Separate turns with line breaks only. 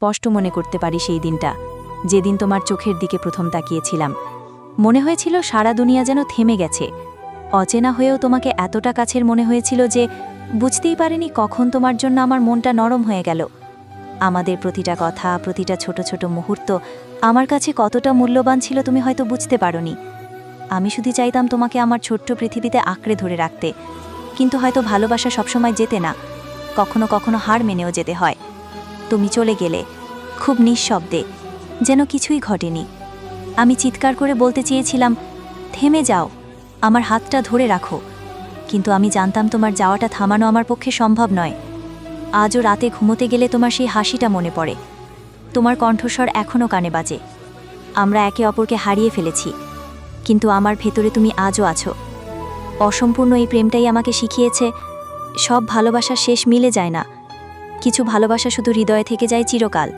স্পষ্ট মনে করতে পারি সেই দিনটা, যেদিন তোমার চোখের দিকে প্রথম তাকিয়েছিলাম। মনে হয়েছিল সারা দুনিয়া যেন থেমে গেছে। অচেনা হয়েও তোমাকে এতটা কাছের মনে হয়েছিল যে বুঝতেই পারিনি কখন তোমার জন্য আমার মনটা নরম হয়ে গেল। আমাদের প্রতিটা কথা, প্রতিটা ছোট ছোট মুহূর্ত আমার কাছে কতটা মূল্যবান ছিল তুমি হয়তো বুঝতে পারোনি। আমি শুধু চাইতাম তোমাকে আমার ছোট্ট পৃথিবীতে আঁকড়ে ধরে রাখতে, কিন্তু হয়তো ভালোবাসা সবসময় যেতে না, কখনো কখনো হার মেনেও যেতে হয়। তুমি চলে গেলে খুব নিঃশব্দে, যেন কিছুই ঘটেনি। আমি চিৎকার করে বলতে চেয়েছিলাম, থেমে যাও, আমার হাতটা ধরে রাখো, কিন্তু আমি জানতাম তোমার যাওয়াটা থামানো আমার পক্ষে সম্ভব নয়। আজও রাতে ঘুমোতে গেলে তোমার সেই হাসিটা মনে পড়ে, তোমার কণ্ঠস্বর এখনও কানে বাজে। আমরা একে অপরকে হারিয়ে ফেলেছি, কিন্তু আমার ভেতরে তুমি আজও আছো। অসম্পূর্ণ এই প্রেমটাই আমাকে শিখিয়েছে সব ভালোবাসার শেষ মিলে যায় না, কিছু ভালোবাসা শুধু হৃদয়ে থেকে যায় চিরকাল।